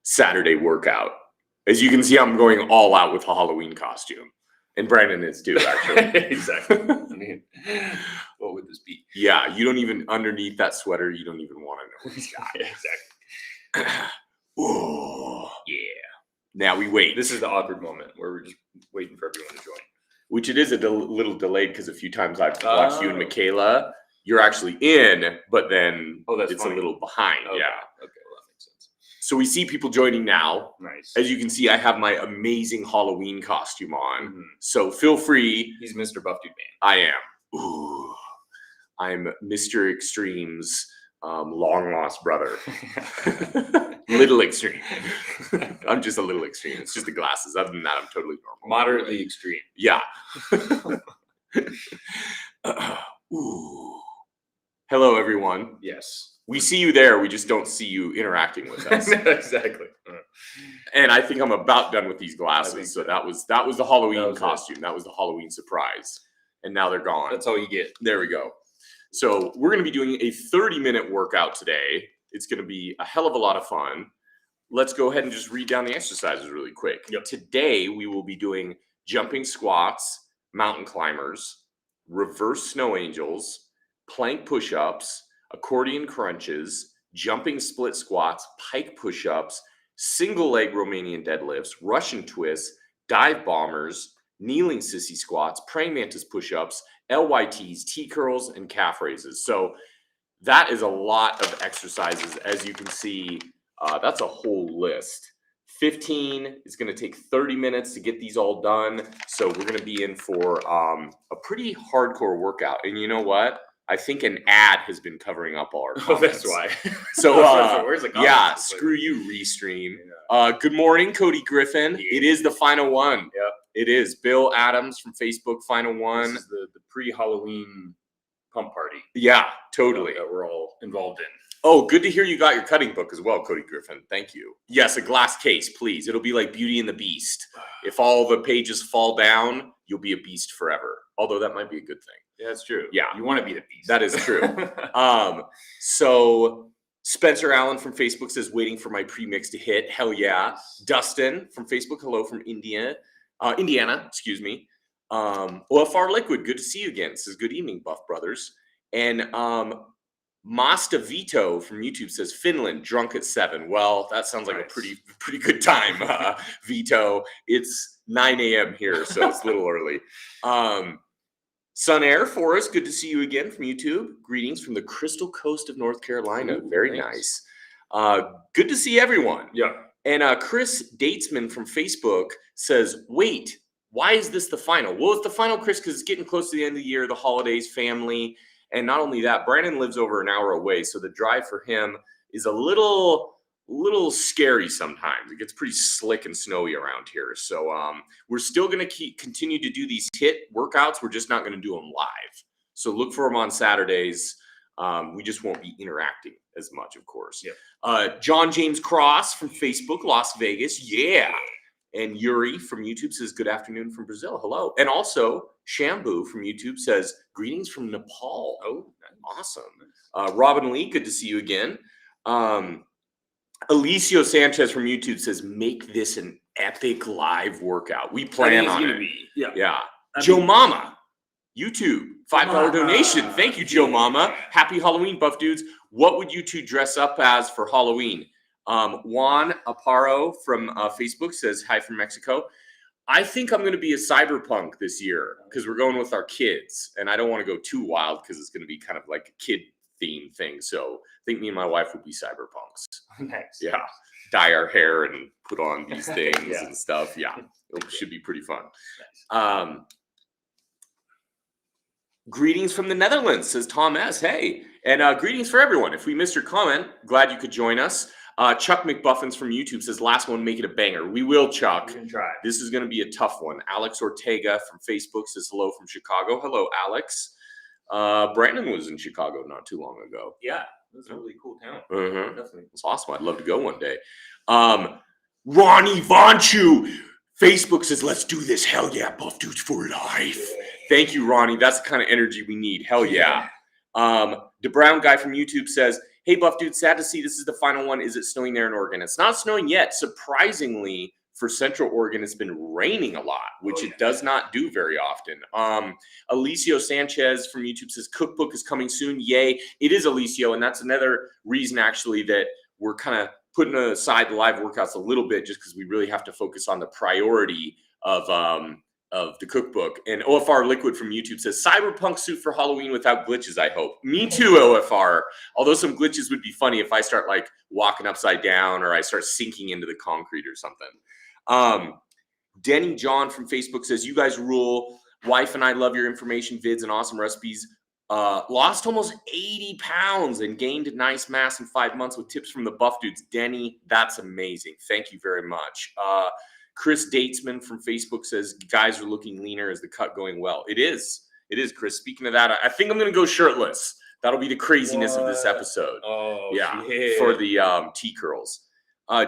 Saturday workout. As you can see, I'm going all out with a Halloween costume. And Brandon is too, actually. Exactly. I mean, what would this be? Yeah, you don't even, underneath that sweater, you don't even want to know what he's got. Yeah, exactly. Oh, Yeah. now we wait. This is the awkward moment where we're just waiting for everyone to join. Which it is a little delayed because a few times I've watched you and Michaela. You're actually in, but then it's funny. a little behind. Okay. Yeah. Okay, well, that makes sense. So we see people joining now. Nice. As you can see, I have my amazing Halloween costume on. Mhm. So feel free. He's Mr. Buff Dude Man. I am. Ooh. I'm Mr. Extreme's long lost brother. Little extreme. I'm just a little extreme. It's just the glasses. Other than that, I'm totally normal. Moderately extreme. Yeah. Ooh. Hello, everyone. Yes. We see you there. We just don't see you interacting with us. Exactly. And I think I'm about done with these glasses. So that was the Halloween costume. That was the Halloween surprise. And now they're gone. That's all you get. There we go. So we're going to be doing a 30-minute workout today. It's going to be a hell of a lot of fun. Let's go ahead and just read down the exercises really quick. Yep. Today, we will be doing jumping squats, mountain climbers, reverse snow angels, plank push-ups, accordion crunches, jumping split squats, pike push-ups, single leg Romanian deadlifts, Russian twists, dive bombers, kneeling sissy squats, praying mantis push-ups, LYTs, T-curls, and calf raises. So that is a lot of exercises. As you can see, that's a whole list. 15 is going to take 30 minutes to get these all done. So we're going to be in for a pretty hardcore workout. And you know what? I think an ad has been covering up all our comments. Oh, that's why. So, where's the comments? yeah, screw you, Restream. Good morning, Cody Griffin. Yeah. It is the final one. Yep. It is. Bill Adams from Facebook, final one. This is the pre-Halloween pump party. Yeah, totally. That we're all involved in. Oh, good to hear you got your cutting book as well, Cody Griffin. Thank you. Yes, a glass case, please. It'll be like Beauty and the Beast. If all the pages fall down, you'll be a beast forever. Although that might be a good thing. Yeah, that's true. Yeah. You want to be the beast. That is true. So Spencer Allen from Facebook says, waiting for my premix to hit. Hell yeah. Dustin from Facebook, hello from Indiana, excuse me. OFR Liquid, good to see you again. Says, good evening, Buff Brothers. And Masta Vito from YouTube says, Finland, drunk at 7. Well, that sounds like a pretty good time, Vito. It's 9 a.m. here, so it's a little early. Sun Air Forest, good to see you again from YouTube. Greetings from the Crystal Coast of North Carolina. Ooh, very nice. Good to see everyone. Yeah. And Chris Datesman from Facebook says, wait, why is this the final? Well, it's the final, Chris, because it's getting close to the end of the year, the holidays, family. And not only that, Brandon lives over an hour away. So the drive for him is a little scary sometimes. It gets pretty slick and snowy around here. So we're still going to continue to do these HIIT workouts. We're just not going to do them live. So look for them on Saturdays. We just won't be interacting as much, of course. Yep. John James Cross from Facebook, Las Vegas. Yeah. And Yuri from YouTube says, good afternoon from Brazil. Hello. And also Shambu from YouTube says, greetings from Nepal. Oh, awesome. Robin Lee, good to see you again. Alicio Sanchez from YouTube says, make this an epic live workout. We plan on it. Yeah. Joe Mama, YouTube, $5 donation. Thank you, Joe Mama. Happy Halloween, Buff Dudes. What would you two dress up as for Halloween? Juan Aparo from Facebook says, hi from Mexico. I think I'm going to be a cyberpunk this year because we're going with our kids. And I don't want to go too wild because it's going to be kind of like a kid theme thing. So I think me and my wife will be cyberpunks. Nice. Yeah. Dye our hair and put on these things Yeah. and stuff. Yeah. It should be pretty fun. Nice. Greetings from the Netherlands, says Tom S. Hey. And greetings for everyone. If we missed your comment, glad you could join us. Chuck McBuffins from YouTube says, last one, make it a banger. We will, Chuck. We can try. This is going to be a tough one. Alex Ortega from Facebook says, hello from Chicago. Hello, Alex. Brandon was in Chicago not too long ago. Yeah, that's a really cool town. Definitely. It's awesome. I'd love to go one day. Ronnie Vonchu. Facebook says, let's do this. Hell yeah, Buff Dudes for life. Thank you, Ronnie. That's the kind of energy we need. Hell yeah. The Brown guy from YouTube says, Hey, Buff Dude, sad to see this is the final one. Is it snowing there in Oregon? It's not snowing yet. Surprisingly, for Central Oregon, it's been raining a lot, which it does not do very often. Alicio Sanchez from YouTube says, cookbook is coming soon. Yay. It is, Alicio, and that's another reason, actually, that we're kind of putting aside the live workouts a little bit just because we really have to focus on the priority of the cookbook. And OFR Liquid from YouTube says, cyberpunk suit for Halloween without glitches, I hope. Me too, OFR. Although some glitches would be funny if I start like walking upside down or I start sinking into the concrete or something. Denny John from Facebook says, you guys rule. Wife and I love your information, vids, and awesome recipes. Lost almost 80 pounds and gained a nice mass in 5 months with tips from the Buff Dudes. Denny, that's amazing. Thank you very much. Chris Datesman from Facebook says, guys are looking leaner. Is the cut going well? It is. It is, Chris. Speaking of that, I think I'm going to go shirtless. That'll be the craziness of this episode. Oh, yeah. For the T-curls.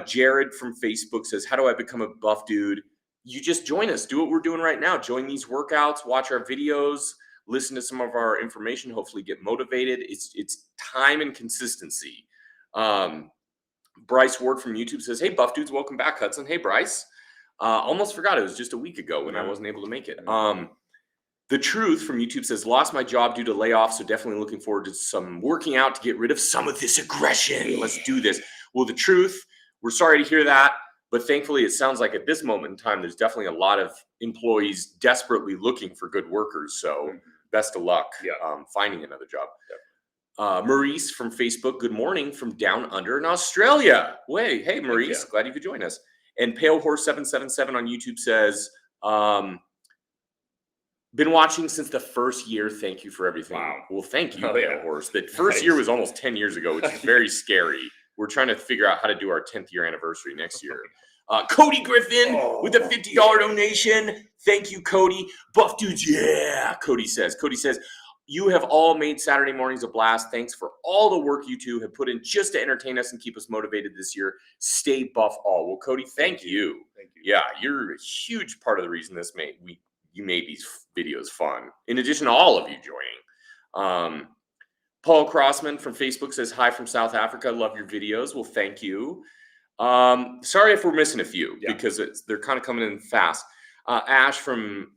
Jared from Facebook says, how do I become a Buff Dude? You just join us. Do what we're doing right now. Join these workouts. Watch our videos. Listen to some of our information. Hopefully get motivated. It's time and consistency. Bryce Ward from YouTube says, hey, Buff Dudes, welcome back, Hudson. Hey, Bryce. Almost forgot it was just a week ago when I wasn't able to make it. The Truth from YouTube says, lost my job due to layoffs, so definitely looking forward to some working out to get rid of some of this aggression. Let's do this. Well, The Truth, we're sorry to hear that, but thankfully it sounds like at this moment in time, there's definitely a lot of employees desperately looking for good workers. So best of luck finding another job. Maurice from Facebook, good morning from down under in Australia. Hey, Maurice, glad you could join us. And Pale Horse 777 on YouTube says, been watching since the first year. Thank you for everything. Wow. Well, thank you, Pale Horse. The first year was almost 10 years ago, which is very scary. We're trying to figure out how to do our 10th year anniversary next year. Cody Griffin with a $50 donation. Thank you, Cody. Buff Dudes, yeah. Cody says, you have all made Saturday mornings a blast. Thanks for all the work you two have put in just to entertain us and keep us motivated this year. Stay buff all. Well, Cody, thank you. Thank you. Yeah, you're a huge part of the reason you made these videos fun. In addition to all of you joining. Paul Crossman from Facebook says, hi from South Africa. Love your videos. Well, thank you. Sorry if we're missing a few because they're kind of coming in fast. Ash from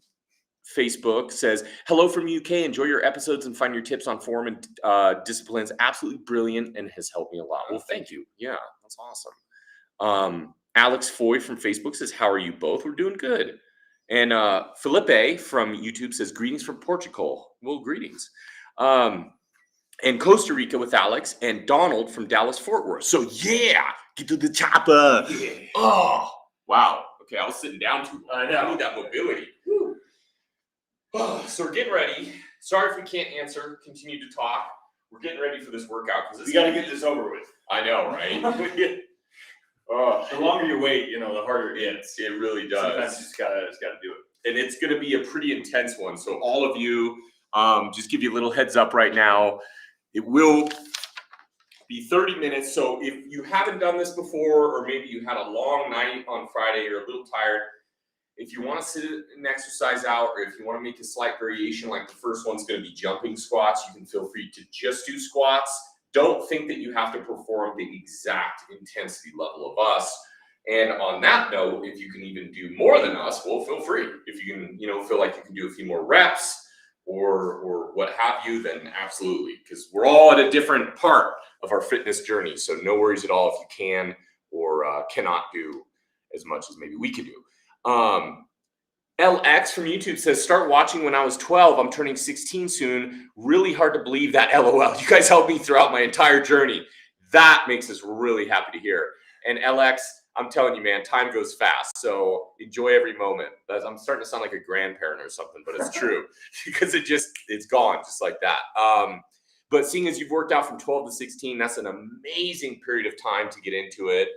Facebook says, hello from UK. Enjoy your episodes and find your tips on form and disciplines. Absolutely brilliant and has helped me a lot. Well, thank you. Yeah, that's awesome. Alex Foy from Facebook says, how are you both? We're doing good. And Felipe from YouTube says, greetings from Portugal. Well, greetings. And Costa Rica with Alex and Donald from Dallas, Fort Worth. So yeah, get to the chopper. Yeah. Oh, wow. Okay, I was sitting down too long. I need that mobility. Woo. Oh, so we're getting ready. Sorry if we can't answer. Continue to talk. We're getting ready for this workout because we got to get this over with. I know, right? The longer you wait, the harder it is. It really does. Sometimes you just gotta do it. And it's going to be a pretty intense one. So all of you, just give you a little heads up right now. It will be 30 minutes. So if you haven't done this before, or maybe you had a long night on Friday, you're a little tired, if you want to sit and exercise out, or if you want to make a slight variation, like the first one's going to be jumping squats, you can feel free to just do squats. Don't think that you have to perform the exact intensity level of us. And on that note, if you can even do more than us, well, feel free. If you can, feel like you can do a few more reps or what have you, then absolutely. Because we're all at a different part of our fitness journey. So no worries at all if you can or cannot do as much as maybe we could do. LX from YouTube says, start watching when I was 12. I'm turning 16 soon. Really hard to believe that, LOL. You guys helped me throughout my entire journey. That makes us really happy to hear. And LX, I'm telling you, man, time goes fast. So enjoy every moment. I'm starting to sound like a grandparent or something, but it's true because it's gone just like that. But seeing as you've worked out from 12 to 16, that's an amazing period of time to get into it.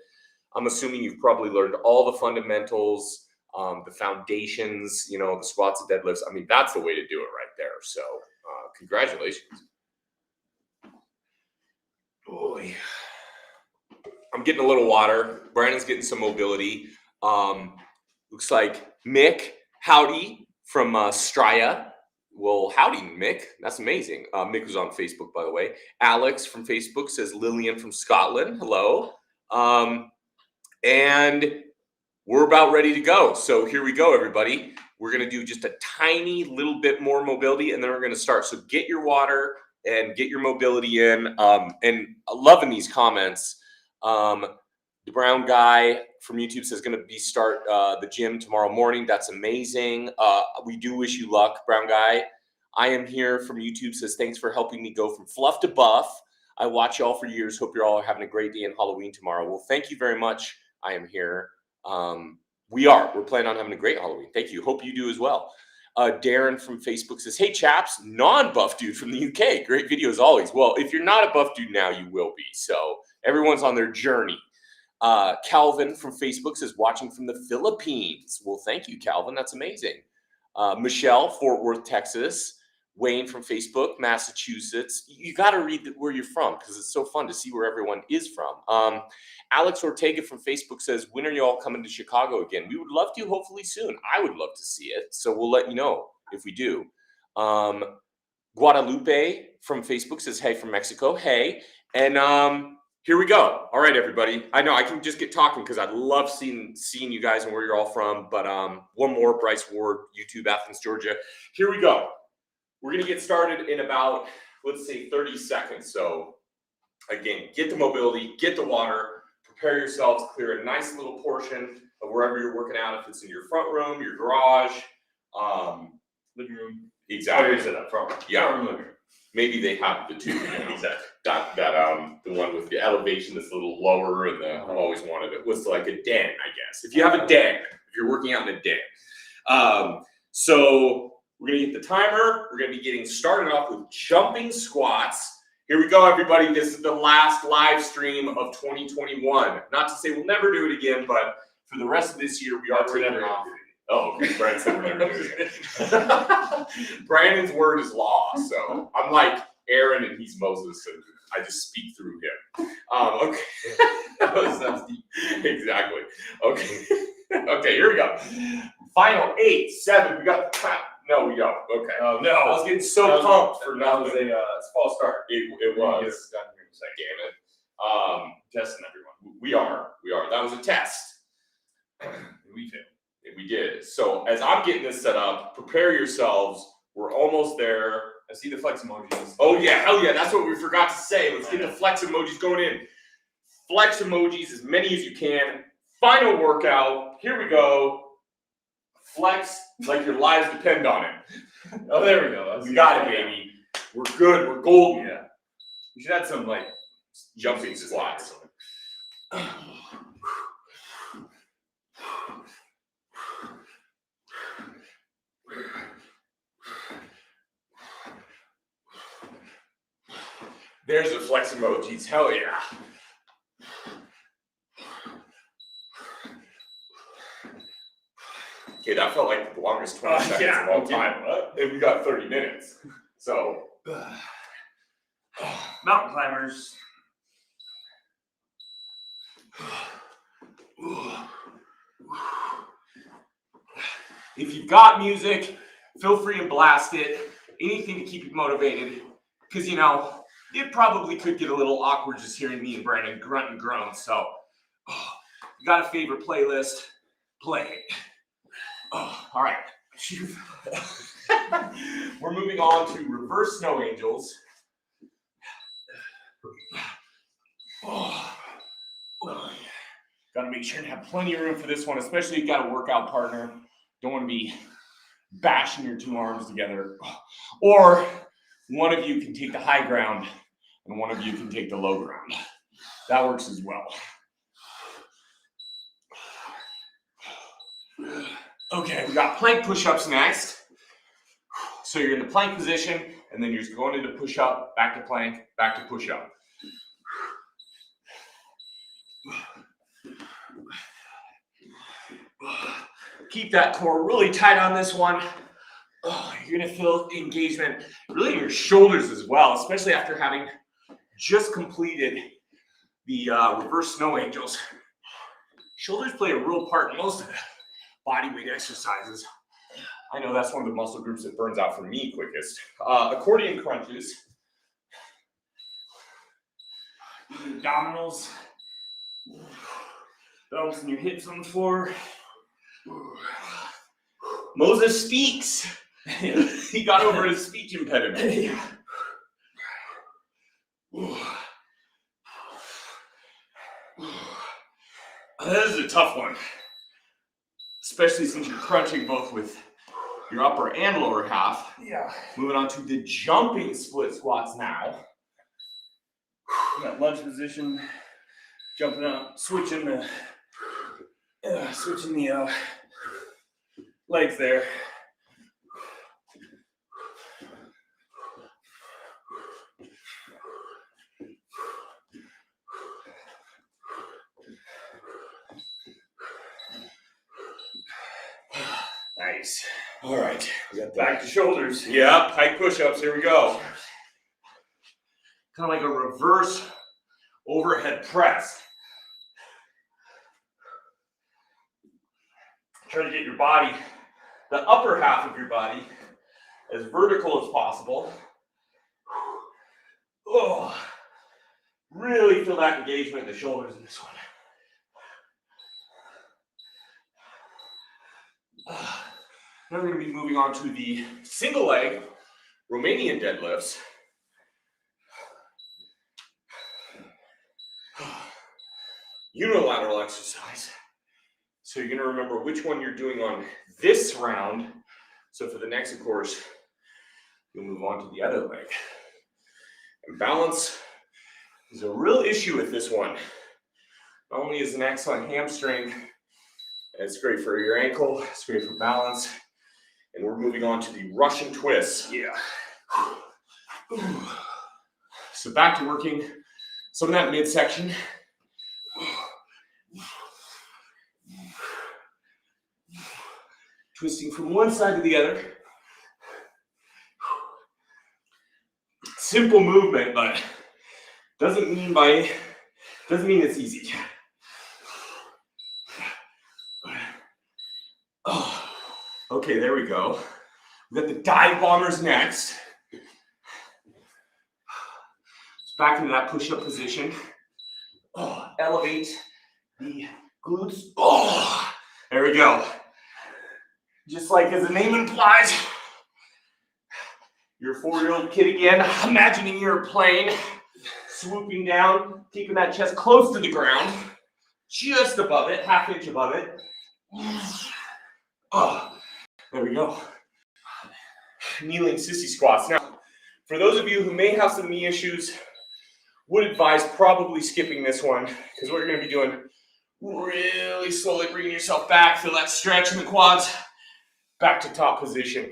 I'm assuming you've probably learned all the fundamentals, the foundations, the squats, the deadlifts. I mean, that's the way to do it right there. So congratulations. Boy. I'm getting a little water. Brandon's getting some mobility. Looks like Mick Howdy from Straya Well, howdy, Mick. That's amazing. Mick was on Facebook, by the way. Alex from Facebook says Lillian from Scotland. Hello. And we're about ready to go. So here we go, everybody. We're going to do just a tiny little bit more mobility, and then we're going to start. So get your water and get your mobility in. And loving these comments. The brown guy from YouTube says going to be start the gym tomorrow morning. That's amazing. We do wish you luck, brown guy. I am here from YouTube says thanks for helping me go from fluff to buff. I watch y'all for years. Hope you're all having a great day in Halloween tomorrow. Well, thank you very much. I am here. We're planning on having a great Halloween. Thank you. Hope you do as well. Darren from Facebook says, hey chaps, non-buff dude from the UK. Great video as always. Well, if you're not a buff dude now, you will be. So everyone's on their journey. Calvin from Facebook says, watching from the Philippines. Well, thank you, Calvin. That's amazing. Michelle, Fort Worth, Texas. Wayne from Facebook, Massachusetts. You got to read where you're from because it's so fun to see where everyone is from. Alex Ortega from Facebook says, when are you all coming to Chicago again? We would love to, hopefully soon. I would love to see it. So we'll let you know if we do. Guadalupe from Facebook says, hey, from Mexico. Hey. And here we go. All right, everybody. I know I can just get talking because I love seeing you guys and where you're all from. But one more, Bryce Ward, YouTube, Athens, Georgia. Here we go. We're going to get started in about, let's say, 30 seconds. So, again, get the mobility, get the water, prepare yourselves, clear a nice little portion of wherever you're working out. If it's in your front room, your garage, Living room. Exactly. Oh, is it up front? Yeah. Front room, living room. Maybe they have the two. You know, Exactly. That the one with the elevation that's a little lower, and I've always wanted it was like a den, I guess. If you have a den, if you're working out in a den. So we're gonna get the timer. We're gonna be getting started off with jumping squats. Here we go, everybody. This is the last live stream of 2021. Not to say we'll never do it again, but for the rest of this year, we are taking off. Oh, okay. Brian said we're never doing it. Brandon's word is law, so I'm like Aaron and he's Moses, and I just speak through him. Okay. That was deep. Exactly. Okay. Okay, here we go. Final 8, 7. We got the time. No, we don't. Okay. Oh, no. I was getting so pumped for That was nothing. a false start. It was. Damn it. Testing everyone. We are. That was a test. We failed. We did. So as I'm getting this set up, prepare yourselves. We're almost there. I see the flex emojis. Oh yeah, hell yeah. That's what we forgot to say. Let's get the flex emojis going in. Flex emojis, as many as you can. Final workout. Here we go. Flex like your lives depend on it. Oh, there we go. We got it, baby. We're good. We're golden. Yeah. We should add some like Jumping squats. There's the flex emojis. Hell yeah. Okay, that felt like the longest 20 seconds of all time. And we got 30 minutes. So. mountain climbers. If you've got music, feel free to blast it. Anything to keep you motivated. Because, you know, it probably could get a little awkward just hearing me and Brandon grunt and groan. So, you got a favorite playlist? Play it. All right. We're moving on to reverse snow angels. Got to make sure to have plenty of room for this one, especially if you got a workout partner. Don't want to be bashing your two arms together. Or one of you can take the high ground and one of you can take the low ground. That works as well. Okay, we got plank push-ups next. So you're in the plank position, and then you're just going into push-up, back to plank, back to push-up. Keep that core really tight on this one. You're gonna feel engagement really in your shoulders as well, especially after having just completed the reverse snow angels. Shoulders play a real part in most of the body weight exercises. I know that's one of the muscle groups that burns out for me quickest. Accordion crunches. Abdominals. Thumbs and your hips on the floor. Moses speaks. He got over his speech impediment. This is a tough one, especially since you're crunching both with your upper and lower half. Yeah. Moving on to the jumping split squats now. In that lunge position, jumping up, switching the legs there. Nice. All right, we got back to shoulders. Yeah, pike push-ups. Here we go. Kind of like a reverse overhead press. Try to get your body, the upper half of your body, as vertical as possible. Oh, really feel that engagement in the shoulders in this one. Now we're going to be moving on to the single leg Romanian deadlifts. Unilateral exercise. So you're going to remember which one you're doing on this round. So for the next, of course, you'll move on to the other leg. And balance is a real issue with this one. Not only is it an excellent hamstring, it's great for your ankle, it's great for balance. And we're moving on to the Russian twists. Yeah. So back to working some of that midsection. Twisting from one side to the other. Simple movement, but doesn't mean it's easy. Oh. Okay, there we go. We got the dive bombers next. So back into that push-up position. Oh, elevate the glutes. Oh, there we go. Just like as the name implies, you're a 4-year-old kid again, imagining you're a plane, swooping down, keeping that chest close to the ground, just above it, ½ inch above it. Oh. There we go. Kneeling sissy squats. Now, for those of you who may have some knee issues, would advise probably skipping this one because what you're going to be doing, really slowly bringing yourself back, feel that stretch in the quads, back to top position.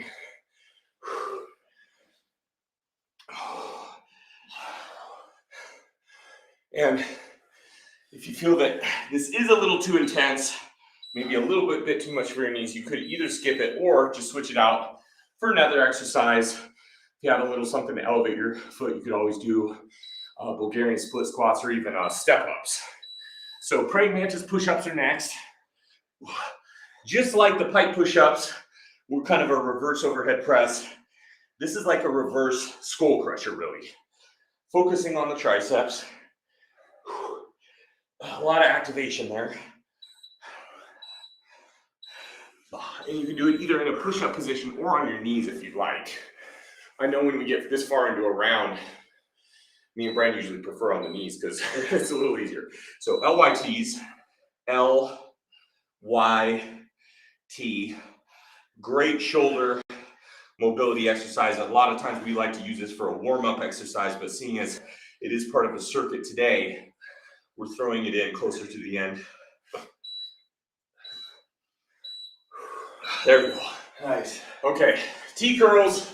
And if you feel that this is a little too intense, maybe a little bit too much for your knees, you could either skip it or just switch it out for another exercise. If you have a little something to elevate your foot, you could always do Bulgarian split squats or even step ups. So praying mantis push-ups are next. Just like the pike push-ups, we're kind of a reverse overhead press. This is like a reverse skull crusher, really. Focusing on the triceps. A lot of activation there. And you can do it either in a push-up position or on your knees if you'd like. I know when we get this far into a round, me and Brian usually prefer on the knees because it's a little easier. So LYTs, L-Y-T, great shoulder mobility exercise. A lot of times we like to use this for a warm-up exercise, but seeing as it is part of a circuit today, we're throwing it in closer to the end. There we go. Nice. Okay, T curls.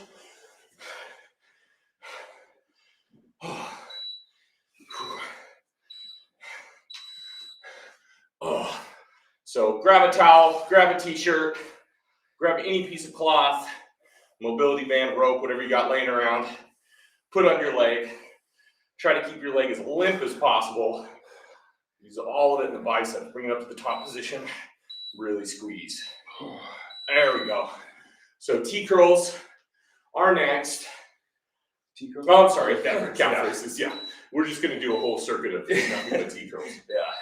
Oh. So grab a towel, grab a t-shirt, grab any piece of cloth, mobility band, rope, whatever you got laying around, put on your leg. Try to keep your leg as limp as possible. Use all of it in the bicep. Bring it up to the top position. Really squeeze. There we go. So T curls are next. T curls? Oh, I'm sorry, calf raises. Yeah, we're just gonna do a whole circuit of nothing but T curls. Yeah.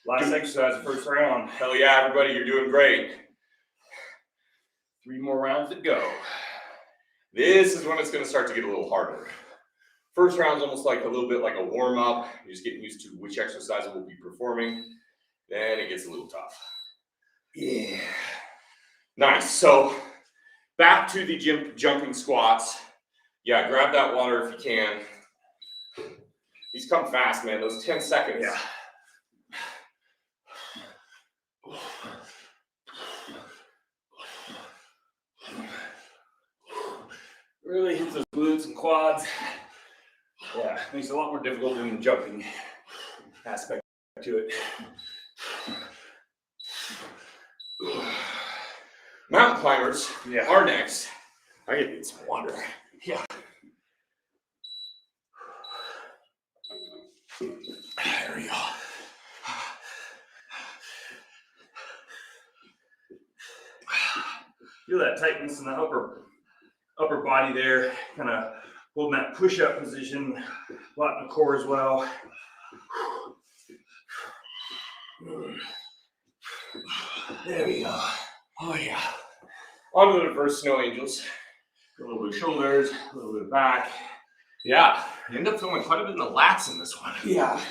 Last exercise, first round. Hell yeah, everybody, you're doing great. 3 more rounds to go. This is when it's gonna start to get a little harder. First round's almost like a little bit like a warm up. You're just getting used to which exercise we'll be performing. Then it gets a little tough. Yeah. Nice. So back to the jumping squats. Yeah, grab that water if you can. These come fast, man. Those 10 seconds. Yeah. Really hits those glutes and quads. Yeah, makes it a lot more difficult than the jumping aspect to it. Mountain climbers Yeah. are next. I gotta get some water. Yeah. There we go. Feel that tightness in the upper body there, kind of holding that push-up position, a lot in the core as well. There we go. Oh yeah. On to the reverse snow angels. A little bit of shoulders, a little bit of back. Yeah, you end up feeling quite a bit in the lats in this one. Yeah.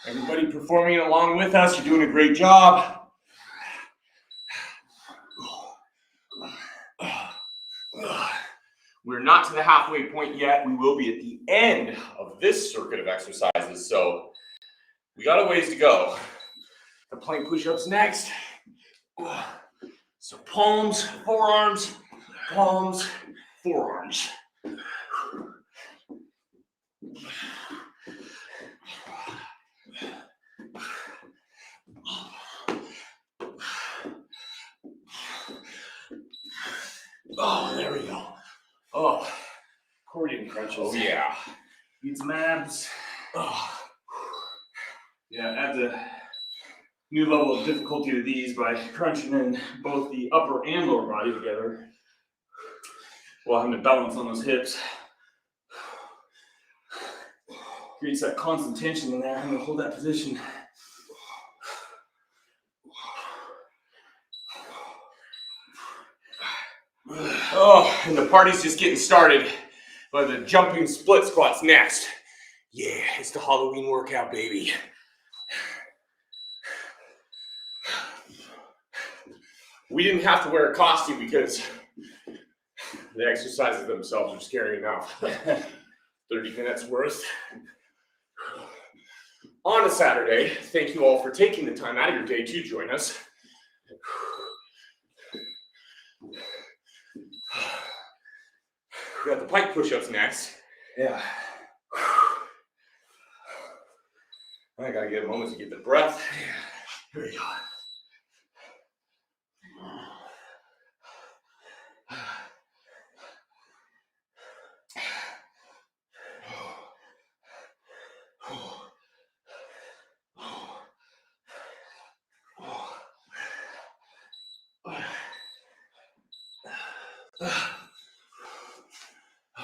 Everybody performing along with us, you're doing a great job. We're not to the halfway point yet. We will be at the end of this circuit of exercises, so we got a ways to go. The plank push-ups next. So palms, forearms, palms, forearms. Oh, there we go. Oh, Accordion crunches. oh yeah. Need some abs. Oh. Yeah, adds a new level of difficulty to these by crunching in both the upper and lower body together while having to balance on those hips. Creates that constant tension in there. I'm gonna hold that position. Oh, and the party's just getting started. But the jumping split squats next. Yeah, it's the Halloween workout, baby. We didn't have to wear a costume because the exercises themselves are scary enough. 30 minutes worth. On a Saturday, thank you all for taking the time out of your day to join us. We got the pike push-ups next. Yeah. I gotta get a moment to get the breath. Here we go.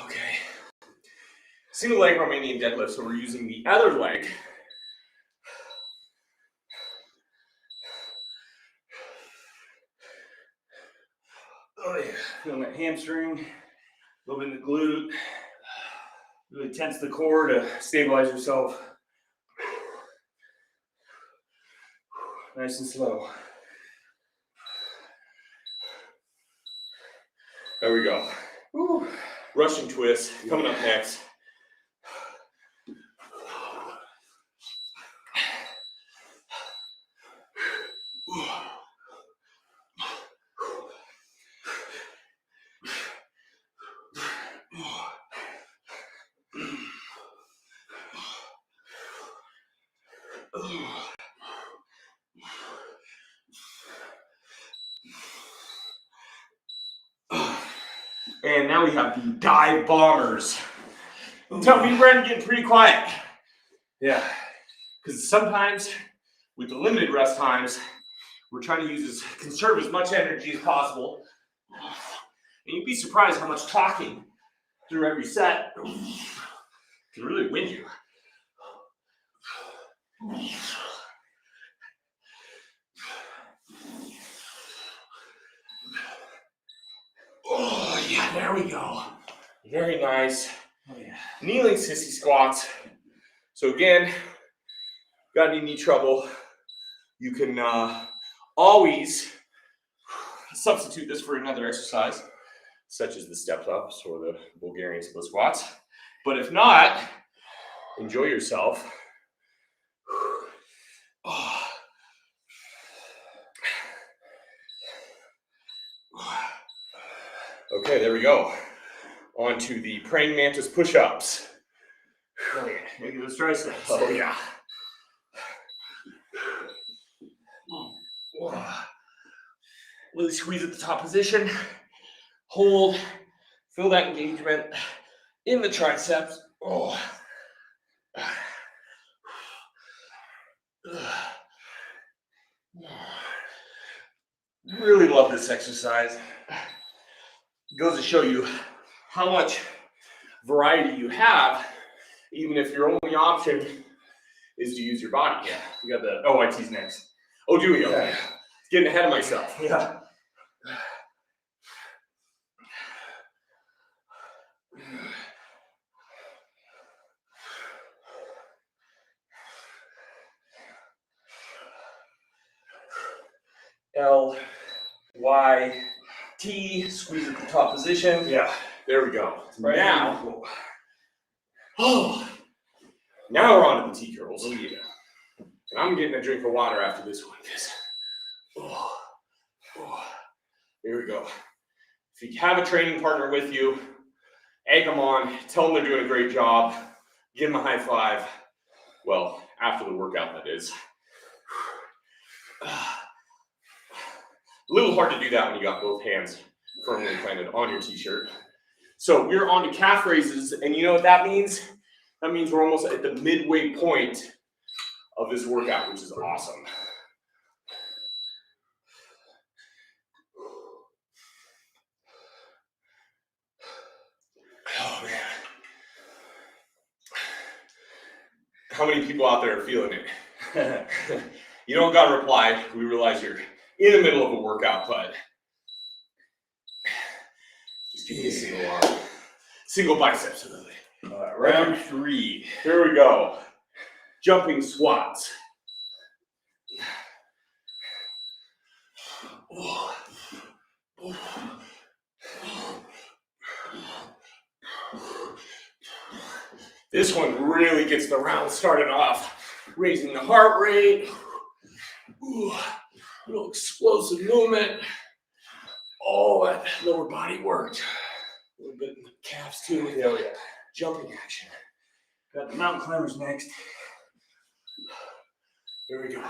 Okay. Single leg Romanian deadlift, so we're using the other leg. Oh yeah, feeling that hamstring, a little bit in the glute. Really tense the core to stabilize yourself. Nice and slow. There we go. Woo. Russian twist coming up next. And now we have the dive bombers. Tell me, Brandon, getting pretty quiet. Yeah, because sometimes with the limited rest times, we're trying to conserve as much energy as possible. And you'd be surprised how much talking through every set can really win you. Oh, yeah, there we go. Very nice. Oh, yeah. Kneeling sissy squats. So again, got any knee trouble, you can always substitute this for another exercise, such as the step ups or the Bulgarian split squats. But if not, enjoy yourself. Okay, there we go. On to the praying mantis push-ups. Oh yeah, look at those triceps. Oh yeah. Really squeeze at the top position. Hold. Feel that engagement in the triceps. Oh. Really love this exercise. It goes to show you how much variety you have, even if your only option is to use your body. Yeah. We got the OITs next. Oh, do we? Okay. Yeah. Getting ahead of myself. Yeah. L, Y, T, squeeze at the top position. Yeah. There we go. Right now. Oh. Now we're on to the T curls. Oh yeah. And I'm getting a drink of water after this one. Here we go. If you have a training partner with you, egg them on, tell them they're doing a great job, give them a high five. Well, after the workout, that is. A little hard to do that when you got both hands firmly planted on your t-shirt. So we're on to calf raises, and you know what that means? That means we're almost at the midway point of this workout, which is awesome. Oh man. How many people out there are feeling it? You don't got to reply. We realize you're in the middle of a workout, but just give me a single arm. Single biceps. All right, round 3. Here we go. Jumping squats. This one really gets the round started off, raising the heart rate. Little explosive movement. Oh, that lower body worked. A little bit in the calves too. Oh yeah. Jumping action. Got the mountain climbers next. Here we go.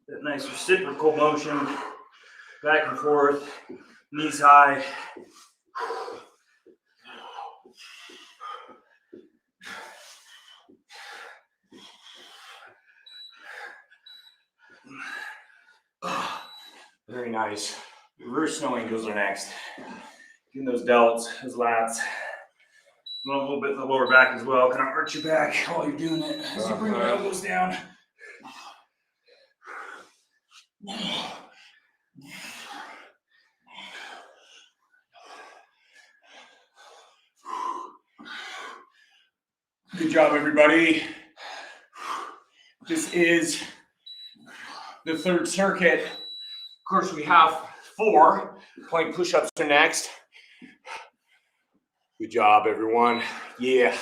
That nice reciprocal motion, back and forth, knees high. Very nice. Reverse snow angels are next. Getting those delts, those lats. A little bit in the lower back as well. Kind of arch your back while you're doing it as you bring your elbows down. Good job, everybody. This is the third circuit. Of course, we have 4. Plank push-ups are next. Good job, everyone. Yeah.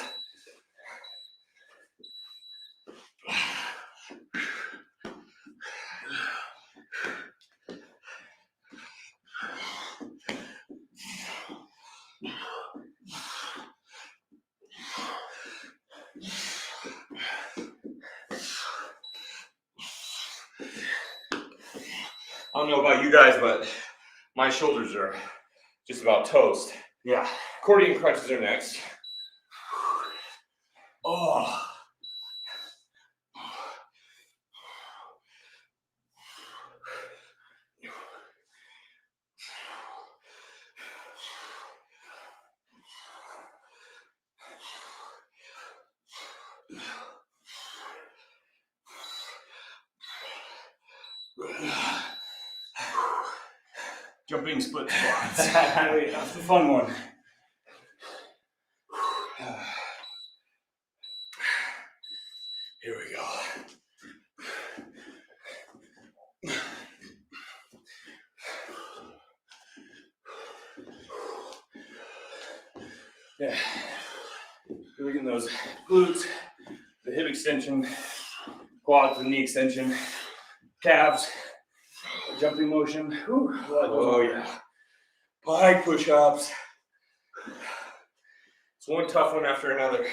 I don't know about you guys, but my shoulders are just about toast. Yeah. Accordion crunches are next. Oh. Jumping split squats. That's the fun one. Here we go. Yeah. Really getting those glutes, the hip extension, quads and knee extension, calves, jumping motion. Whew. Oh yeah. Pike push-ups. It's one tough one after another.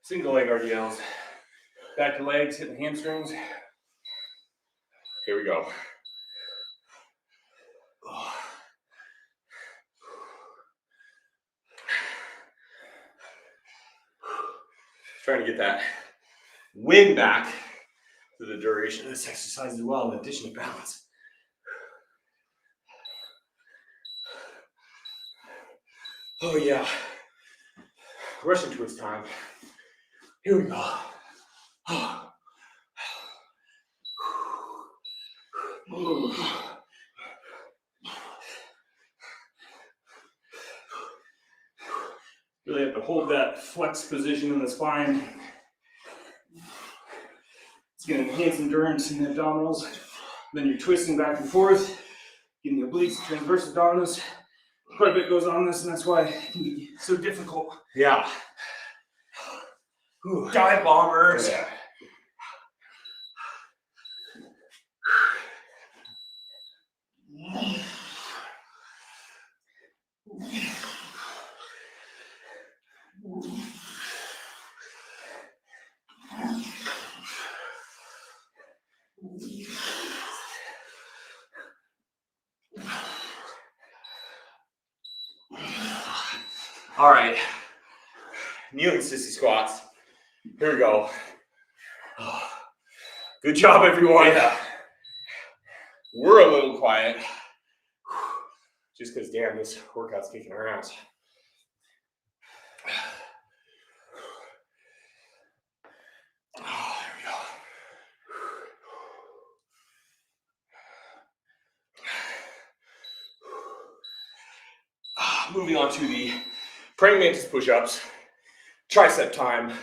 Single leg RDLs. Back to legs, hit the hamstrings. Here we go. Trying to get that wind back to the duration of this exercise as well, in addition to balance. Oh yeah. Russian twist time. Here we go. Really have to hold that flex position in the spine. It's going to enhance endurance in the abdominals. Then you're twisting back and forth, getting the obliques, transverse abdominals. Quite a bit goes on this, and that's why it can be so difficult. Yeah. Dive bombers. Yeah. All right. Kneeling sissy squats. Here we go. Good job, everyone. Yeah. We're a little quiet. Just because, damn, this workout's kicking our ass. Oh, there we go. Moving on to the praying mantis push-ups. Tricep time.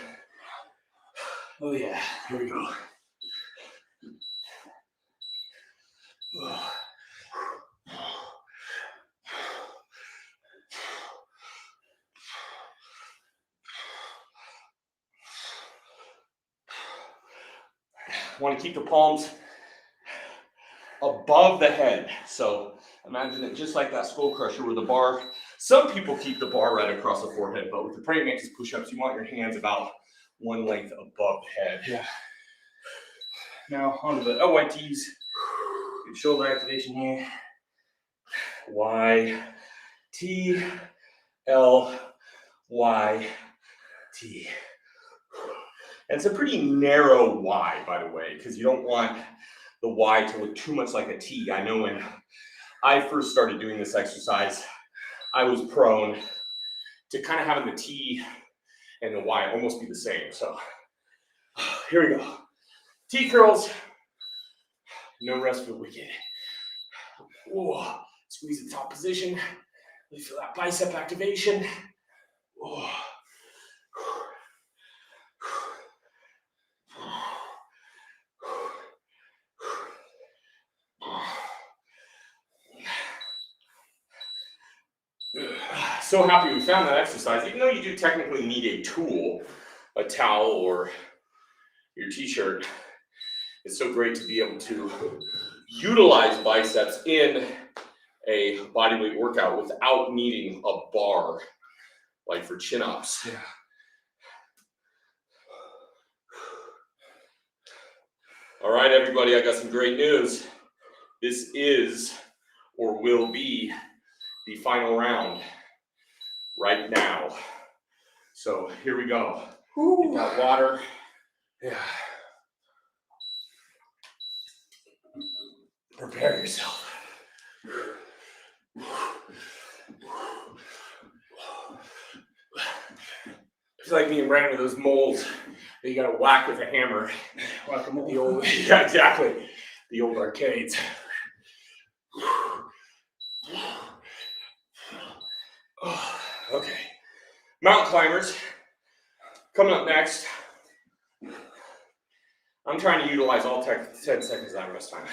Oh yeah, here we go. Want to keep the palms above the head. So imagine it just like that skull crusher where the bar, some people keep the bar right across the forehead, but with the praying mantis push-ups, you want your hands about one length above the head. Yeah. Now onto the LYTs. Good shoulder activation here. Y, T, L, Y, T. And it's a pretty narrow Y, by the way, because you don't want the Y to look too much like a T. I know when I first started doing this exercise, I was prone to kind of having the T and the Y almost be the same. So here we go. T curls. No rest for the wicked. Whoa. Squeeze the top position. Really feel that bicep activation. Whoa. So happy we found that exercise, even though you do technically need a tool, a towel or your t-shirt. It's so great to be able to utilize biceps in a bodyweight workout without needing a bar, like for chin-ups. Yeah. All right, everybody, I got some great news. This is, or will be, the final round right now. So here we go. Get that water. Yeah. Prepare yourself. It's like being ran into those moles that you gotta whack with a hammer. Whack 'em all. The old, yeah, exactly. The old arcades. Okay. Mountain climbers. Coming up next. I'm trying to utilize all 10 seconds out of rest time.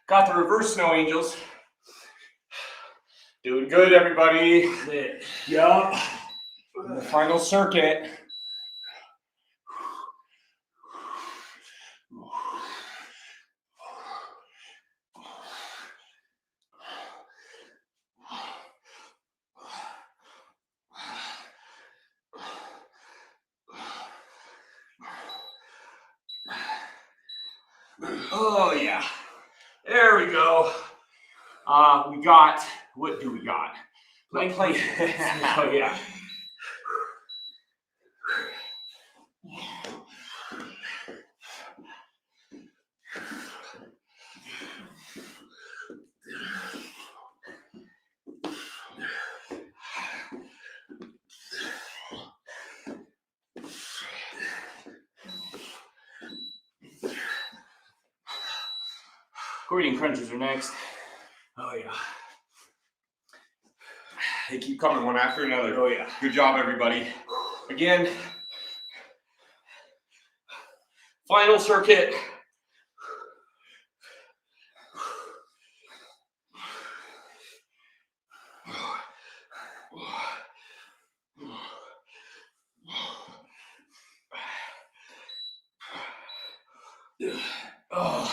Got the reverse snow angels. Doing good, everybody. Yup. The final circuit. Oh yeah. There we go. We got, what do we got? Plank. Oh yeah. Accordion crunches are next. Oh yeah. They keep coming one after another. Oh yeah. Good job, everybody. Again, final circuit. Oh.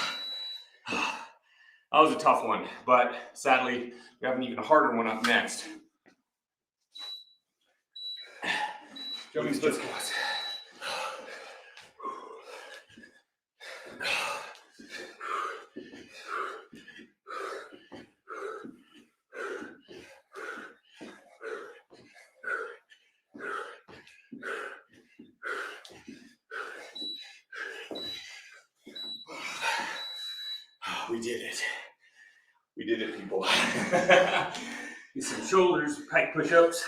That was a tough one, but sadly, we have an even harder one up next. Jumping split squats. We did it. We did it, people. Get some shoulders, pike push-ups.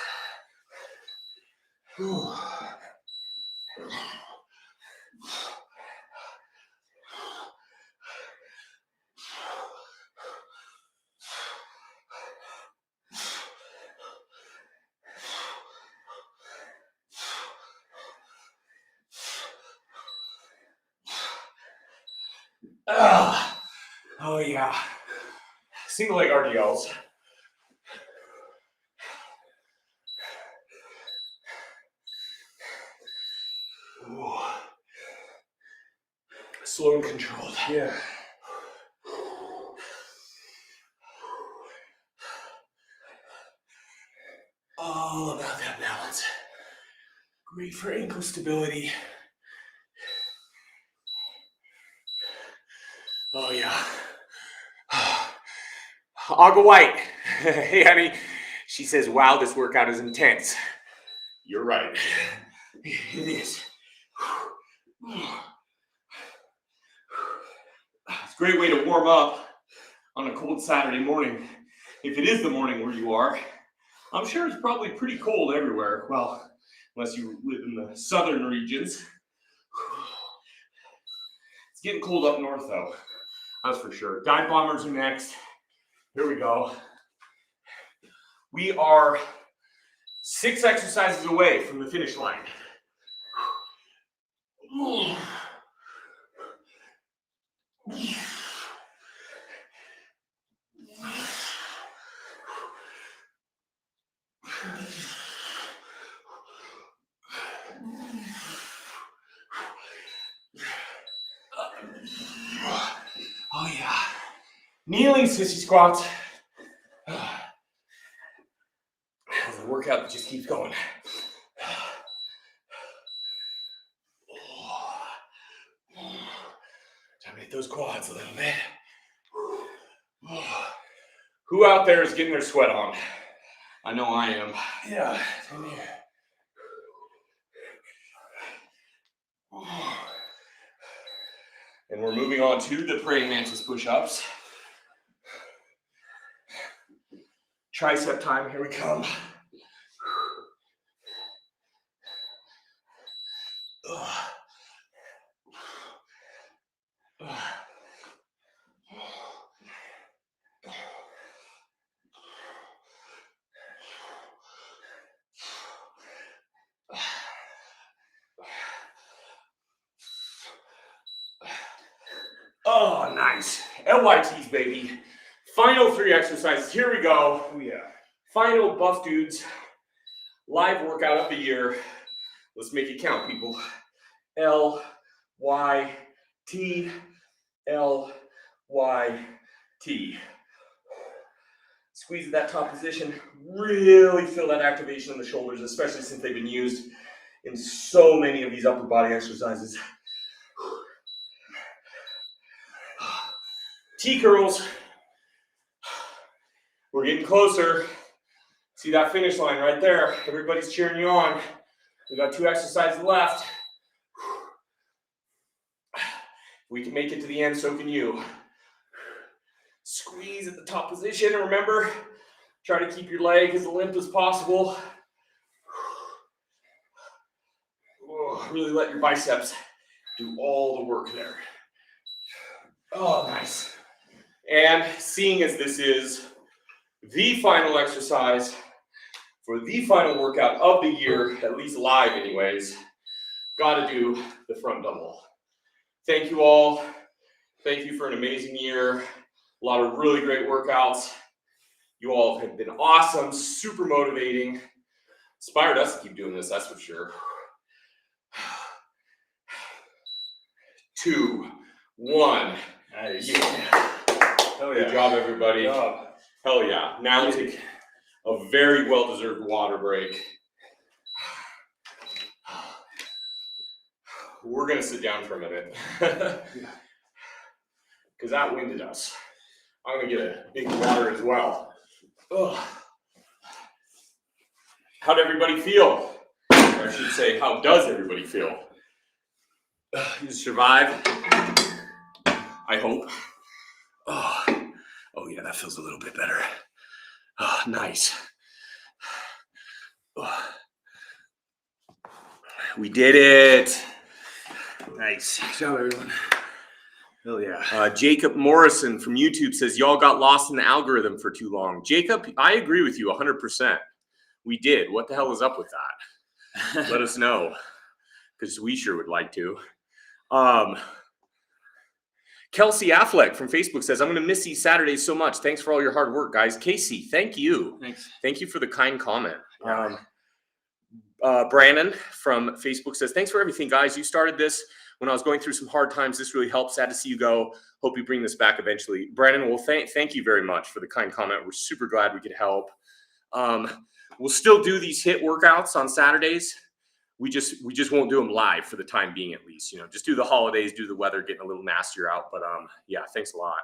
Oh yeah. Single leg RDLs. Ooh. Slow and controlled. Yeah. All about that balance. Great for ankle stability. Oh yeah. Agua White. Hey honey. She says, wow, this workout is intense. You're right. It is. It's a great way to warm up on a cold Saturday morning. If it is the morning where you are, I'm sure it's probably pretty cold everywhere. Well, unless you live in the southern regions. It's getting cold up north though. That's for sure. Dive bombers are next. Here we go. We are 6 exercises away from the finish line. Oh yeah. Kneeling sissy squats. It's a workout that just keeps going. Time to hit those quads a little bit. Who out there is getting their sweat on? I know I am. Yeah, same here. And we're moving on to the praying mantis push-ups. Tricep time, here we come. Oh, nice. LYTs, baby. Final 3 exercises. Here we go. Oh yeah. Final Buff Dudes live workout of the year. Let's make it count, people. LYT, LYT. Squeeze that top position. Really feel that activation in the shoulders, especially since they've been used in so many of these upper body exercises. T curls. We're getting closer. See that finish line right there? Everybody's cheering you on. We got 2 exercises left. We can make it to the end, so can you. Squeeze at the top position. Remember, try to keep your leg as limp as possible. Really let your biceps do all the work there. Oh, nice. And seeing as this is the final exercise for the final workout of the year, at least live anyways, gotta do the front double. Thank you all. Thank you for an amazing year. A lot of really great workouts. You all have been awesome, super motivating. Inspired us to keep doing this, that's for sure. 2, 1. Nice. Yeah. Oh yeah. Good job, everybody. Good job. Hell yeah. Now take a very well-deserved water break. We're going to sit down for a minute. Because that winded us. I'm going to get a big water as well. Ugh. How'd everybody feel? Or I should say, how does everybody feel? You survived? I hope. Oh yeah, that feels a little bit better. Oh, nice. Oh. We did it. Nice. Good job, everyone. Oh yeah. Jacob Morrison from YouTube says, y'all got lost in the algorithm for too long. Jacob, I agree with you 100%. We did. What the hell is up with that? Let us know, because we sure would like to. Kelsey Affleck from Facebook says, I'm going to miss these Saturdays so much. Thanks for all your hard work, guys. Casey, thank you. Thanks. Thank you for the kind comment. Yeah. Brandon from Facebook says, thanks for everything, guys. You started this when I was going through some hard times. This really helped. Sad to see you go. Hope you bring this back eventually. Brandon, well, thank you very much for the kind comment. We're super glad we could help. We'll still do these HIIT workouts on Saturdays. We just won't do them live for the time being, at least. You know, just do the holidays, do the weather getting a little nastier out. But yeah, thanks a lot.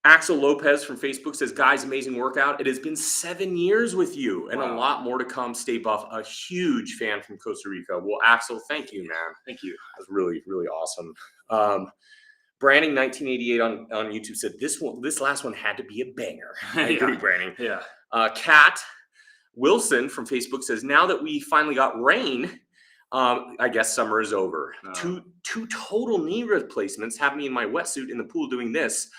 Axel Lopez from Facebook says, guys, amazing workout. It has been 7 years with you and a lot more to come. Stay buff. A huge fan from Costa Rica. Well, Axel, thank you, man. Thank you. That was really, really awesome. Branding 1988 on YouTube said, this last one had to be a banger. I agree, Branding. Yeah. Kat Wilson from Facebook says, now that we finally got rain, I guess summer is over. No. Two total knee replacements have me in my wetsuit in the pool doing this.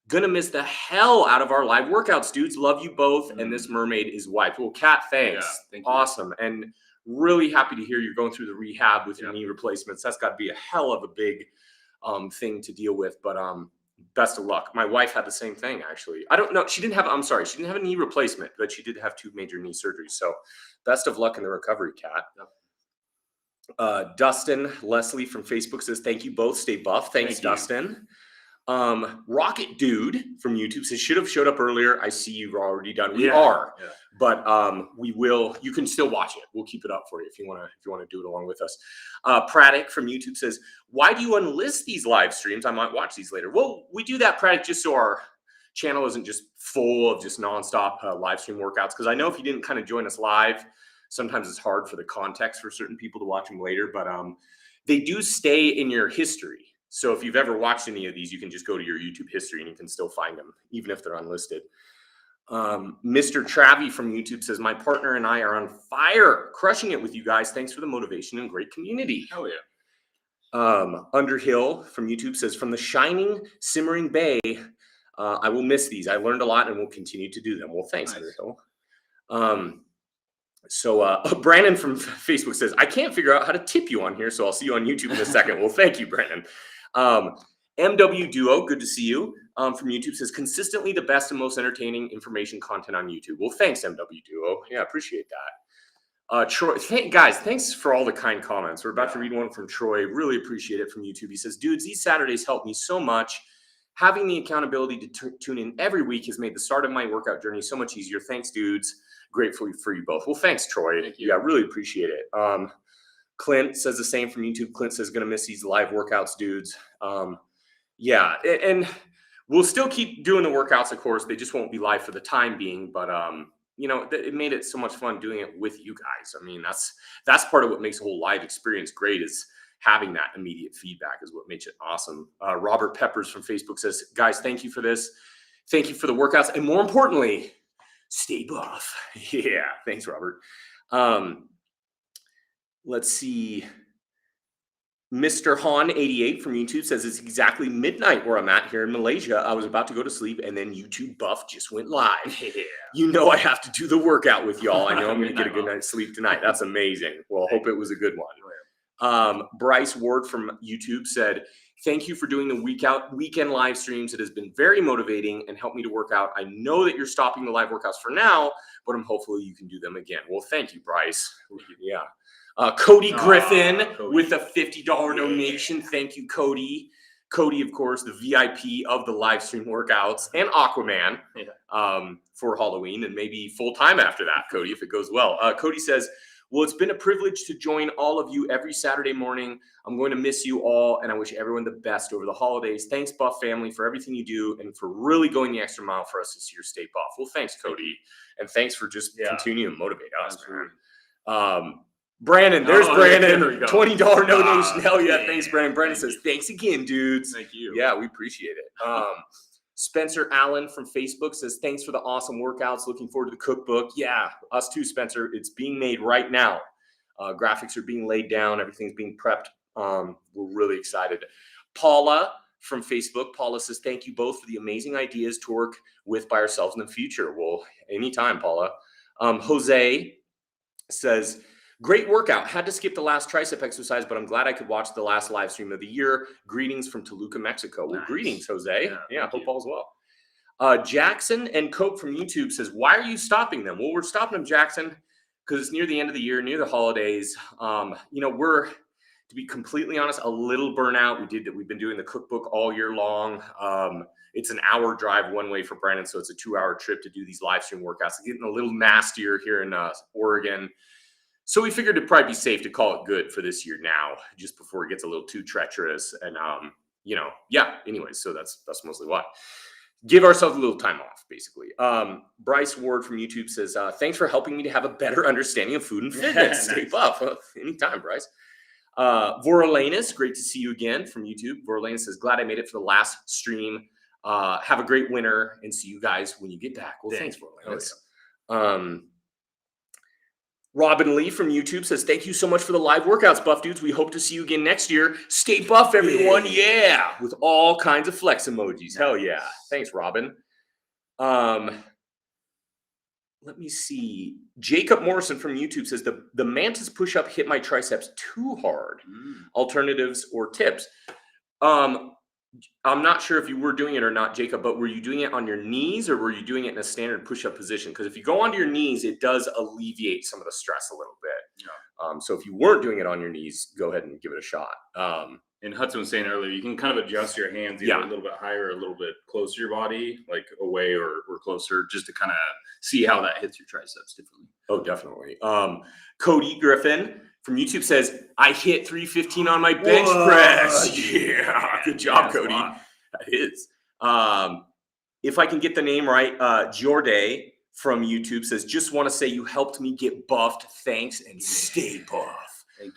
Gonna miss the hell out of our live workouts, dudes. Love you both. And this mermaid is wiped. Well, Kat, thanks. Yeah, thank you. Awesome. And really happy to hear you're going through the rehab with your knee replacements. That's got to be a hell of a big thing to deal with. But best of luck. My wife had the same thing, actually. I don't know. She didn't have a knee replacement, but she did have 2 major knee surgeries. So best of luck in the recovery, Kat. Yep. Dustin Leslie from Facebook says, thank you both. Stay buff. Thanks, Dustin. Rocket Dude from YouTube says, should have showed up earlier. I see you've already done. We are, but we will. You can still watch it. We'll keep it up for you if you want to do it along with us. Praddock from YouTube says, why do you unlist these live streams? I might watch these later. Well, we do that, Praddock, just so our channel isn't just full of just nonstop live stream workouts. Because I know if you didn't kind of join us live, sometimes it's hard for the context for certain people to watch them later. But they do stay in your history. So if you've ever watched any of these, you can just go to your YouTube history and you can still find them, even if they're unlisted. Mr. Travie from YouTube says, my partner and I are on fire, crushing it with you guys. Thanks for the motivation and great community. Oh, yeah. Underhill from YouTube says, from the shining, simmering bay, I will miss these. I learned a lot and will continue to do them. Well, thanks, nice. Underhill. So Brandon from Facebook says, I can't figure out how to tip you on here, so I'll see you on YouTube in a second. Well, thank you, Brandon. MW Duo, good to see you. From YouTube says, consistently the best and most entertaining information content on YouTube. Well, thanks, MW Duo. Yeah, appreciate that. Troy, guys, thanks for all the kind comments. We're about to read one from Troy. Really appreciate it from YouTube. He says, dudes, these Saturdays help me so much. Having the accountability to tune in every week has made the start of my workout journey so much easier. Thanks, dudes. Grateful for you both. Well, thanks, Troy. Thank you. Yeah, really appreciate it. Clint says the same from YouTube. Clint says, gonna miss these live workouts, dudes. Yeah, and we'll still keep doing the workouts, of course. They just won't be live for the time being, but you know, it made it so much fun doing it with you guys. I mean, that's part of what makes the whole live experience great, is having that immediate feedback is what makes it awesome. Robert Peppers from Facebook says, guys, thank you for this. Thank you for the workouts. And more importantly, stay buff. Yeah, thanks, Robert. Let's see. Mr. Han88 from YouTube says, it's exactly midnight where I'm at here in Malaysia. I was about to go to sleep and then YouTube buff just went live. Yeah. You know I have to do the workout with y'all. I know I'm going to get a good night's sleep tonight. That's amazing. Well, hope it was a good one. Bryce Ward from YouTube said, thank you for doing the weekend live streams. It has been very motivating and helped me to work out. I know that you're stopping the live workouts for now, but hopefully you can do them again. Well, thank you, Bryce. Yeah. Cody Griffin with a $50 donation. Thank you, Cody. Cody, of course, the VIP of the live stream workouts, and Aquaman for Halloween, and maybe full time after that, Cody, if it goes well. Cody says, well, it's been a privilege to join all of you every Saturday morning. I'm going to miss you all, and I wish everyone the best over the holidays. Thanks, Buff family, for everything you do and for really going the extra mile for us this year. Stay buff. Well, thanks, Cody, and thanks for just continuing to motivate us, man. Brandon, there's Brandon. $20 donation. Hell yeah, thanks, Brandon. Brandon says, thanks again, dudes. Thank you. Yeah, we appreciate it. Spencer Allen from Facebook says, thanks for the awesome workouts. Looking forward to the cookbook. Yeah, us too, Spencer. It's being made right now. Graphics are being laid down. Everything's being prepped. We're really excited. Paula from Facebook. Paula says, thank you both for the amazing ideas to work with by ourselves in the future. Well, anytime, Paula. Jose says, great workout. Had to skip the last tricep exercise, but I'm glad I could watch the last live stream of the year. Greetings from Toluca, Mexico. Well, greetings, Jose. Yeah, hope all's well. Jackson and Cope from YouTube says, why are you stopping them? Well, we're stopping them, Jackson, because it's near the end of the year, near the holidays. You know, we're, to be completely honest, a little burnout. We've been doing the cookbook all year long. It's an hour drive one way for Brandon, so it's a 2-hour trip to do these live stream workouts. It's getting a little nastier here in Oregon. So we figured it'd probably be safe to call it good for this year now, just before it gets a little too treacherous. And, you know, yeah, anyways, so that's mostly why. Give ourselves a little time off, basically. Bryce Ward from YouTube says, thanks for helping me to have a better understanding of food and fitness. Stay buff. Anytime, Bryce. Vorolanus, great to see you again from YouTube. Vorolanus says, glad I made it for the last stream. Have a great winter and see you guys when you get back. Well, thanks, Vorolanus. Robin Lee from YouTube says, thank you so much for the live workouts, Buff Dudes. We hope to see you again next year. Stay buff, everyone. Yeah. With all kinds of flex emojis. Hell yeah. Thanks, Robin. Let me see. Jacob Morrison from YouTube says, the Mantis push-up hit my triceps too hard. Alternatives or tips? I'm not sure if you were doing it or not, Jacob, but were you doing it on your knees or were you doing it in a standard push-up position? Because if you go onto your knees, it does alleviate some of the stress a little bit. Yeah. So if you weren't doing it on your knees, go ahead and give it a shot. And Hudson was saying earlier, you can kind of adjust your hands either a little bit higher or a little bit closer to your body, like away or closer, just to kind of see how that hits your triceps differently. Oh, definitely. Cody Griffin from YouTube says, I hit 315 on my bench press. Yeah, good job, Cody. That is. If I can get the name right, Jorday from YouTube says, just want to say you helped me get buffed. Thanks and stay buff. Thank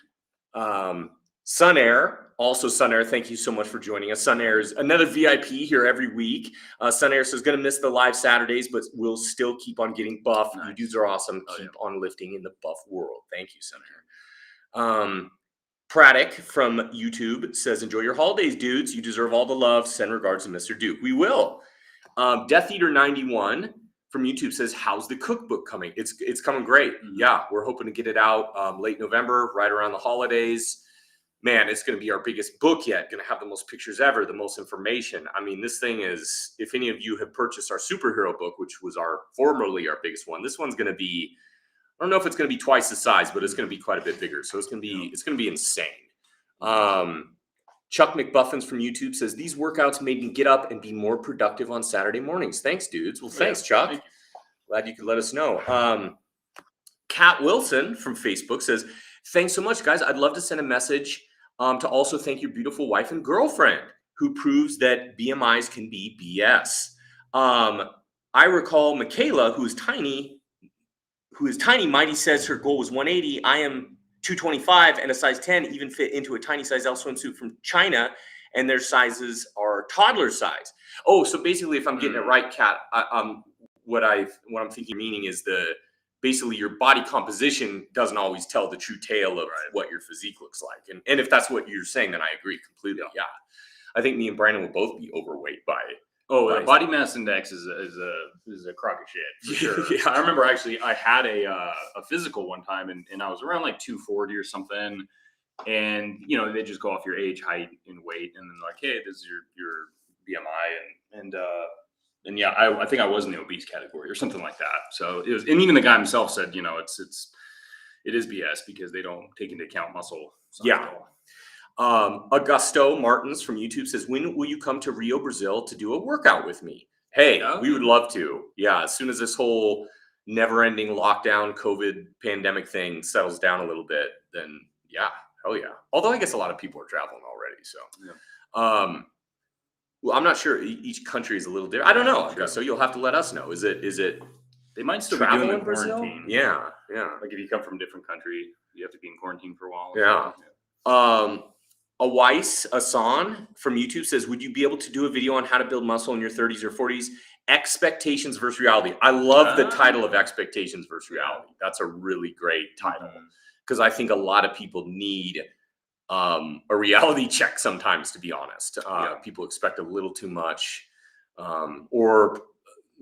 you. Sunair, also Sunair, thank you so much for joining us. Sunair is another VIP here every week. Sunair says, going to miss the live Saturdays, but we'll still keep on getting buff. Nice. You dudes are awesome. Keep on lifting in the buff world. Thank you, Sunair. Praddock from YouTube says, enjoy your holidays, dudes. You deserve all the love. Send regards to Mr. Duke. We will. Death Eater 91 from YouTube says, how's the cookbook coming? It's coming great. Yeah, we're hoping to get it out late November, right around the holidays. Man, it's going to be our biggest book yet. Going to have the most pictures ever, the most information. I mean, this thing is, if any of you have purchased our superhero book, which was formerly our biggest one, this one's going to be, I don't know if it's going to be twice the size, but it's going to be quite a bit bigger. So it's going to be insane. Chuck McBuffins from YouTube says, these workouts made me get up and be more productive on Saturday mornings. Thanks, dudes. Well, thanks, Chuck. Thank you. Glad you could let us know. Kat Wilson from Facebook says, thanks so much, guys. I'd love to send a message to also thank your beautiful wife and girlfriend who proves that BMIs can be BS. I recall Michaela, who is tiny, Mighty says her goal was 180. I am 225 and a size 10 even fit into a tiny size L swimsuit from China, and their sizes are toddler size. Oh, so basically, if I'm getting it right, Kat, what I'm thinking meaning is basically your body composition doesn't always tell the true tale of what your physique looks like. And if that's what you're saying, then I agree completely. Yeah. I think me and Brandon will both be overweight by. Oh, body mass index is a crock of shit for sure. Yeah. I remember actually I had a physical one time and I was around like 240 or something. And, they just go off your age, height, and weight. And then like, hey, this is your BMI. And yeah, I think I was in the obese category or something like that. So it was, and even the guy himself said, it is BS because they don't take into account muscle. Yeah. Augusto Martins from YouTube says, when will you come to Rio, Brazil to do a workout with me? Hey, we would love to. Yeah. As soon as this whole never ending lockdown, COVID pandemic thing settles down a little bit, then yeah, hell yeah. Although I guess a lot of people are traveling already. So, well, I'm not sure. Each country is a little different. I don't know. Sure. So you'll have to let us know. Is it? They might still be doing the quarantine. Yeah. Like if you come from a different country, you have to be in quarantine for a while. Yeah. Awais Asan from YouTube says, would you be able to do a video on how to build muscle in your 30s or 40s? Expectations versus reality. I love the title of Expectations versus Reality. That's a really great title because I think a lot of people need a reality check sometimes, to be honest. People expect a little too much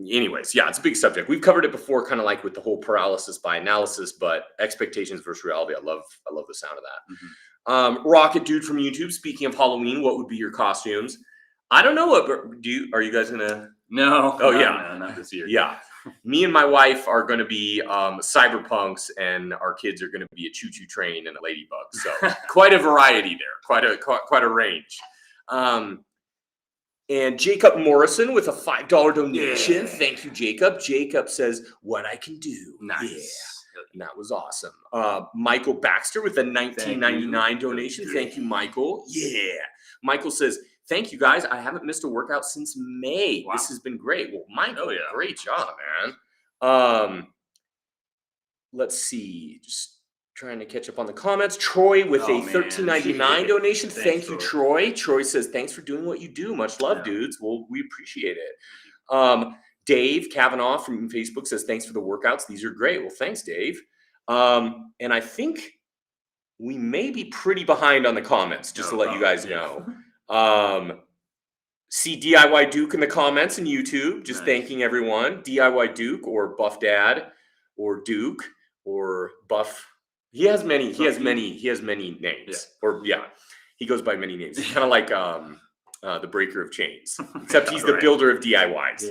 anyways, it's a big subject. We've covered it before, kind of like with the whole paralysis by analysis, but expectations versus reality. I love the sound of that. Mm-hmm. Rocket Dude from YouTube, speaking of Halloween, what would be your costumes? I don't know are you guys gonna? No. Oh, no, not this year. Yeah. Me and my wife are going to be cyberpunks, and our kids are going to be a choo-choo train and a ladybug. So quite a variety there, quite a range. And Jacob Morrison with a $5 donation. Yeah. Thank you, Jacob. Jacob says, what I can do. Nice. Yeah. And that was awesome. Michael Baxter with a $19.99 donation. Thank you, Michael. Yeah. Michael says, thank you, guys. I haven't missed a workout since May. Wow. This has been great. Well, Michael, great job, man. Let's see. Just trying to catch up on the comments. Troy with a $13.99 donation. Thank you, Troy. Troy says, thanks for doing what you do. Much love, dudes. Well, we appreciate it. Dave Kavanaugh from Facebook says, thanks for the workouts. These are great. Well, thanks, Dave. And I think we may be pretty behind on the comments, just to let you guys know. See DIY Duke in the comments in YouTube, just thanking everyone. DIY Duke or Buff Dad or Duke or Buff. He has many names. Or he goes by many names. He's kind of like the breaker of chains, except he's the builder of DIYs.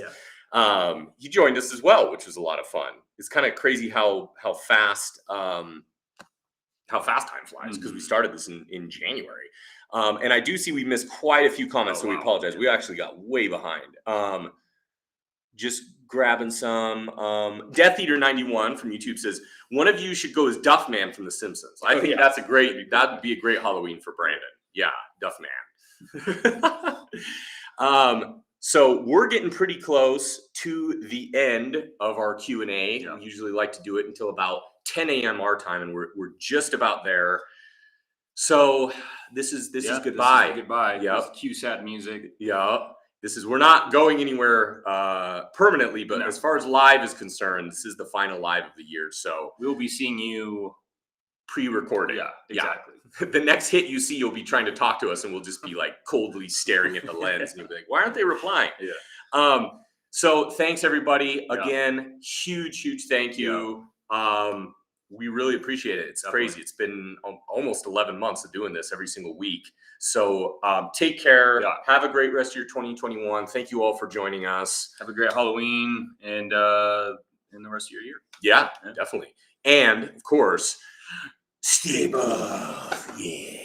He joined us as well, which was a lot of fun. It's kind of crazy how fast time flies, because we started this in January. And I do see we missed quite a few comments, so we apologize. We actually got way behind. Just grabbing some. Death Eater 91 from YouTube says, one of you should go as Duff Man from The Simpsons. I think that'd be a great Halloween for Brandon. Yeah, Duff Man. So we're getting pretty close to the end of our Q&A. We usually like to do it until about 10 a.m. our time, and we're just about there. So this is goodbye. This is goodbye. Yep. Cue sad music. Yeah. We're not going anywhere permanently, but as far as live is concerned, this is the final live of the year. So we'll be seeing you pre-recorded. Yeah, exactly. The next hit you see, you'll be trying to talk to us, and we'll just be like coldly staring at the lens, and you'll be like, "Why aren't they replying?" So thanks everybody again. Huge thank you. We really appreciate it. It's crazy. It's been almost 11 months of doing this every single week. So take care. Have a great rest of your 2021. Thank you all for joining us. Have a great Halloween and the rest of your year. Yeah, definitely. And of course, stay buff. Yeah.